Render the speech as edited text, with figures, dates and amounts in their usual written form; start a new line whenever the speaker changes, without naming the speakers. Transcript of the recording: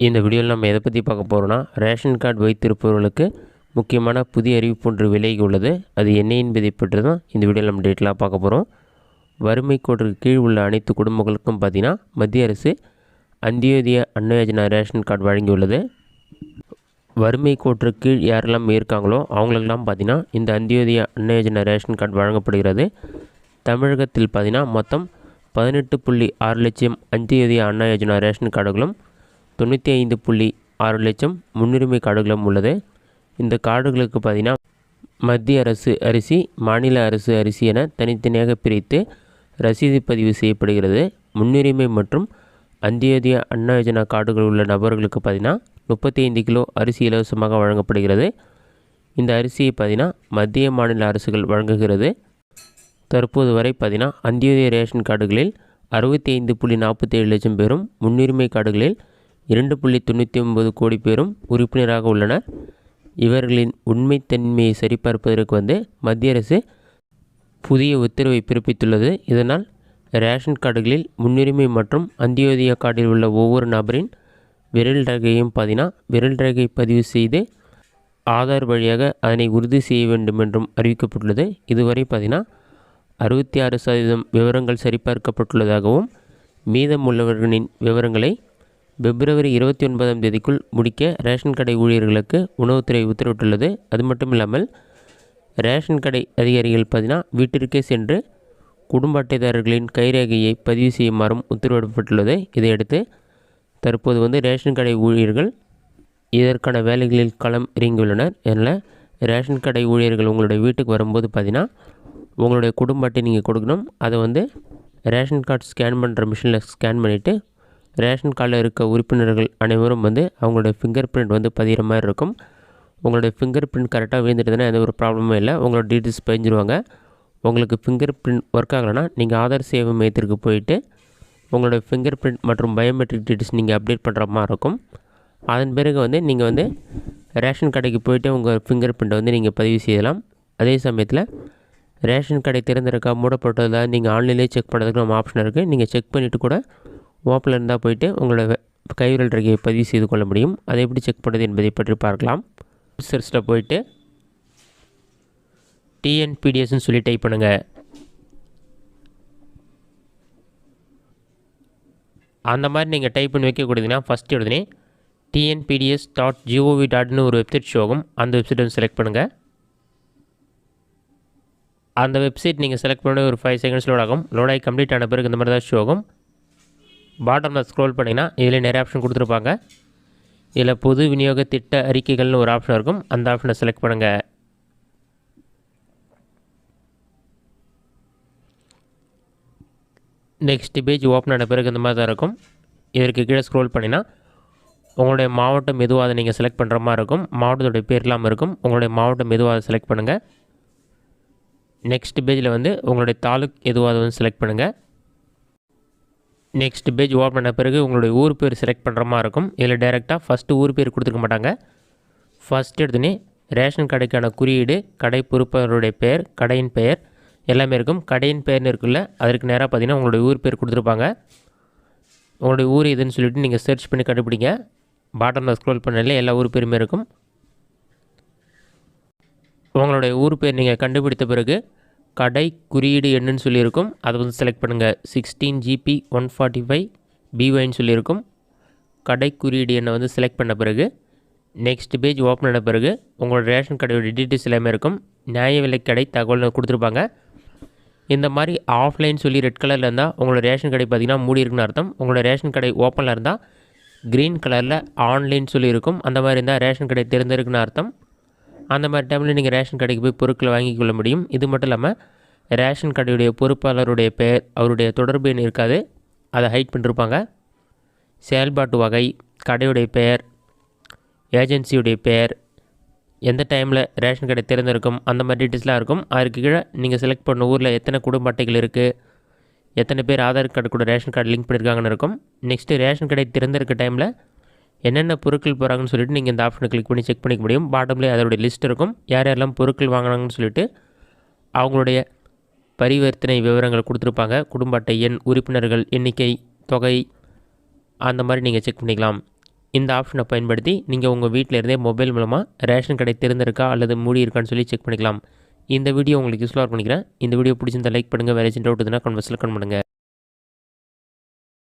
இந்த வீடியோவில் நம்ம எதை பற்றி பார்க்க போகிறோம்னா, ரேஷன் கார்டு வைத்திருப்பவர்களுக்கு முக்கியமான புதிய அறிவிப்பு ஒன்று விலகி உள்ளது. அது என்ன என்பதை பற்றி தான் இந்த வீடியோவில் நம்ம டீட்டெயிலாக பார்க்க போகிறோம். வறுமை கோட்டிற்கு கீழ் உள்ள அனைத்து குடும்பங்களுக்கும் பார்த்திங்கன்னா மத்திய அரசு அந்தியோதய அன்ன யோஜனா ரேஷன் கார்டு வழங்கியுள்ளது. வறுமை கோட்டிற்கு கீழ் யாரெல்லாம் இருக்காங்களோ அவங்களுக்கெல்லாம் பார்த்திங்கன்னா இந்த அந்தியோதய அன்ன யோஜனா ரேஷன் கார்டு வழங்கப்படுகிறது. தமிழகத்தில் பார்த்திங்கன்னா மொத்தம் 18.6 லட்சம் அந்தியோதய அன்ன யோஜனா ரேஷன் கார்டுகளும் 95.6 லட்சம் முன்னுரிமை கார்டுகளும் உள்ளது. இந்த கார்டுகளுக்கு பார்த்திங்கன்னா மத்திய அரசு அரிசி, மாநில அரசு அரிசி என தனித்தனியாக பிரித்து ரசீது பதிவு செய்யப்படுகிறது. முன்னுரிமை மற்றும் அந்தியோதய அன்ன யோஜனா கார்டுகள் உள்ள நபர்களுக்கு பார்த்திங்கன்னா 35 கிலோ அரிசி இலவசமாக வழங்கப்படுகிறது. இந்த அரிசியை பார்த்திங்கன்னா மத்திய மாநில அரசுகள் வழங்குகிறது. தற்போது வரை பார்த்திங்கன்னா அந்தியோதய ரேஷன் கார்டுகளில் 65.47 லட்சம் பேரும், முன்னுரிமை கார்டுகளில் 2.99 கோடி பேரும் உறுப்பினராக உள்ளனர். இவர்களின் உண்மைத்தன்மையை சரிபார்ப்பதற்கு மத்திய அரசு புதிய உத்தரவை பிறப்பித்துள்ளது. இதனால் ரேஷன் கார்டுகளில் முன்னுரிமை மற்றும் அந்தியோதய கார்டில் உள்ள ஒவ்வொரு நபரின் விரல் ரேகையும் பார்த்திங்கன்னா விரல் ரேகை பதிவு செய்து ஆதார் வழியாக அதனை உறுதி செய்ய வேண்டும் என்றும் அறிவிக்கப்பட்டுள்ளது. இதுவரை பார்த்திங்கன்னா 66% விவரங்கள் சரிபார்க்கப்பட்டுள்ளதாகவும் மீதமுள்ளவர்களின் விவரங்களை பிப்ரவரி 29ஆம் தேதிக்குள் முடிக்க ரேஷன் கடை ஊழியர்களுக்கு உணவுத்துறை உத்தரவிட்டுள்ளது. அது மட்டும் இல்லாமல் ரேஷன் கடை அதிகாரிகள் பார்த்திங்கன்னா வீட்டிற்கே சென்று குடும்ப அட்டைதாரர்களின் கைரேகையை பதிவு செய்யுமாறும் உத்தரவிடப்பட்டுள்ளது. இதையடுத்து தற்போது ரேஷன் கடை ஊழியர்கள் இதற்கான வேலைகளில் களம் இறங்கியுள்ளனர். அதனால் ரேஷன் கடை ஊழியர்கள் உங்களுடைய வீட்டுக்கு வரும்போது பார்த்திங்கன்னா உங்களுடைய குடும்ப அட்டை நீங்கள் கொடுக்கணும். அதை ரேஷன் கார்டு ஸ்கேன் பண்ணுற மிஷினில் ஸ்கேன் பண்ணிவிட்டு ரேஷன் கார்டில் இருக்க உறுப்பினர்கள் அனைவரும் அவங்களுடைய ஃபிங்கர் பிரிண்ட் பதிகிற மாதிரி இருக்கும். உங்களுடைய ஃபிங்கர் பிரிண்ட் கரெக்டாக விழுந்துட்டுதுன்னா எந்த ஒரு ப்ராப்ளமும் இல்லை. உங்களோட டீட்டெயில்ஸ் பதிஞ்சிருவாங்க. உங்களுக்கு ஃபிங்கர் பிரிண்ட் ஒர்க் ஆகலைன்னா நீங்கள் ஆதார் சேவை மையத்திற்கு போயிட்டு உங்களோட ஃபிங்கர் பிரிண்ட் மற்றும் பயோமெட்ரிக் டீட்டெயில்ஸ் நீங்கள் அப்டேட் பண்ணுற மாதிரி இருக்கும். அதன் பிறகு நீங்கள் ரேஷன் கடைக்கு போயிட்டு உங்கள் ஃபிங்கர் பிரிண்ட்டை நீங்கள் பதிவு செய்யலாம். அதே சமயத்தில் ரேஷன் கடை திறந்திருக்கா மூடப்பட்டதா நீங்கள் ஆன்லைன்லேயே செக் பண்ணுறதுக்கு நம்ம ஆப்ஷன் இருக்குது. நீங்கள் செக் பண்ணிவிட்டு கூட ஓப்பில் இருந்தால் போயிட்டு உங்களோட கைவிரல் ரேகையை பதிவு செய்து கொள்ள முடியும். அதை எப்படி செக் பண்ணுறது என்பதை பற்றி பார்க்கலாம். சர்ச்சில் போயிட்டு டிஎன்பிடிஎஸ்ன்னு சொல்லி டைப் பண்ணுங்கள். அந்த மாதிரி நீங்கள் டைப் பண்ணி வைக்கக்கூடியதுன்னா ஃபஸ்ட்டு உடனே tnpds.gov.in ஒரு வெப்சைட் ஷோ ஆகும். அந்த வெப்சைட்டை செலக்ட் பண்ணுங்கள். அந்த வெப்சைட் நீங்கள் செலக்ட் பண்ண ஒரு 5 செகண்ட்ஸ் லோட் ஆகும். லோடாகி கம்ப்ளீட் ஆன பிறகு இந்த மாதிரி தான் ஷோ ஆகும். பாட்டமில் ஸ்க்ரோல் பண்ணிங்கன்னா இதில் நிறைய ஆப்ஷன் கொடுத்துருப்பாங்க. இதில் பொது விநியோக திட்ட அறிக்கைகள்னு ஒரு ஆப்ஷன் இருக்கும். அந்த ஆப்ஷனை செலக்ட் பண்ணுங்கள். நெக்ஸ்ட் பேஜ் ஓப்பன் ஆன பிறகு இந்த மாதிரி தான் இருக்கும். இதற்கு கீழே ஸ்க்ரோல் பண்ணினா உங்களுடைய மாவட்டம் எதுவாக அதை நீங்கள் செலக்ட் பண்ணுற மாதிரி இருக்கும். மாவட்டத்துடைய பேர் இல்லாமல் இருக்கும். உங்களுடைய மாவட்டம் எதுவாக அதை செலக்ட் பண்ணுங்கள். நெக்ஸ்ட் பேஜில் உங்களுடைய தாலுக் எதுவாக அதை செலக்ட் பண்ணுங்கள். நெக்ஸ்ட் பேஜ் ஓப்பன் பண்ண பிறகு உங்களுடைய ஊர் பேர் செலக்ட் பண்ணுற மாதிரி இருக்கும். இதில் டைரெக்டாக ஃபஸ்ட்டு ஊர் பேர் கொடுத்துருக்க மாட்டாங்க. ஃபஸ்ட் எடுத்துனே ரேஷன் கடைக்கான குறியீடு, கடை பொறுப்பாளருடைய பெயர், கடையின் பெயர் எல்லாமே இருக்கும். கடையின் பெயர்னு இருக்குல்ல, அதற்கு நேராக பார்த்திங்கன்னா உங்களுடைய ஊர் பேர் கொடுத்துருப்பாங்க. உங்களுடைய ஊர் எதுன்னு சொல்லிவிட்டு நீங்கள் சர்ச் பண்ணி கண்டுபிடிங்க. பாட்டமில் ஸ்க்ரோல் பண்ணல எல்லா ஊர் பேருமே இருக்கும். உங்களுடைய ஊர் பேர் நீங்கள் கண்டுபிடித்த பிறகு கடை குறியீடு என்னன்னு சொல்லியிருக்கும். அதை செலக்ட் பண்ணுங்கள். 16 GP 145 BYன்னு சொல்லியிருக்கும். கடை குறியீடு எண்ணை செலக்ட் பண்ண பிறகு நெக்ஸ்ட் பேஜ் ஓப்பன் பண்ண பிறகு உங்களோட ரேஷன் கடையோட டீட்டெயில்ஸ் எல்லாமே இருக்கும். நியாய விலைக்கடை தகவல் கொடுத்துருப்பாங்க. இந்த மாதிரி ஆஃப்லைன் சொல்லி ரெட் கலரில் இருந்தால் உங்களோட ரேஷன் கடை பார்த்திங்கன்னா மூடி இருக்குன்னு அர்த்தம். உங்களோட ரேஷன் கடை ஓப்பனில் இருந்தால் க்ரீன் கலரில் ஆன்லைன் சொல்லியிருக்கும். அந்த மாதிரி இருந்தால் ரேஷன் கடை திறந்திருக்குன்னு அர்த்தம். அந்த மாதிரி டைமில் நீங்கள் ரேஷன் கடைக்கு போய் பொருட்களை வாங்கிக் கொள்ள முடியும். இது மட்டும் இல்லாமல் ரேஷன் கடையுடைய பொறுப்பாளருடைய பெயர், அவருடைய தொடர்பு எண் இருக்காது. அதை ஹைட் பண்ணிருப்பாங்க. செயல்பாட்டு வகை, கடையுடைய பெயர், ஏஜென்சியுடைய பெயர், எந்த டைமில் ரேஷன் கடை திறந்திருக்கும், அந்த மாதிரி டீட்டெயில்ஸ்லாம் இருக்கும். அதுக்கு கீழே நீங்கள் செலக்ட் பண்ண ஊரில் எத்தனை குடும்ப அட்டைகள் இருக்குது, எத்தனை பேர் ஆதார் கார்டு கூட ரேஷன் கார்டு லிங்க் பண்ணியிருக்காங்கன்னு இருக்கும். நெக்ஸ்ட்டு ரேஷன் கடை திறந்திருக்க டைமில் என்னென்ன பொருட்கள் போகிறாங்கன்னு சொல்லிட்டு நீங்கள் இந்த ஆப்ஷனை கிளிக் பண்ணி செக் பண்ணிக்க முடியும். பாட்டம்லேயே அதோடைய லிஸ்ட் இருக்கும். யார் யாரெல்லாம் பொருட்கள் வாங்கினாங்கன்னு சொல்லிட்டு அவங்களுடைய பரிவர்த்தனை விவரங்கள் கொடுத்துருப்பாங்க. குடும்ப அட்டை எண், உறுப்பினர்கள் எண்ணிக்கை, தொகை, அந்த மாதிரி நீங்கள் செக் பண்ணிக்கலாம். இந்த ஆப்ஷனை பயன்படுத்தி நீங்கள் உங்கள் வீட்டில் இருந்தே மொபைல் மூலமாக ரேஷன் கடை திறந்திருக்கா அல்லது மூடி இருக்கான்னு சொல்லி செக் பண்ணிக்கலாம். இந்த வீடியோ உங்களுக்கு யூஸ்ஃபுல்லாக பண்ணிக்கிறேன். இந்த வீடியோ பிடிச்சிருந்தா லைக் பண்ணுங்கள். வேறு ஏதாச்சும் டவுட் இருந்தால் கமெண்ட்ஸில் கமெண்ட் பண்ணுங்கள்.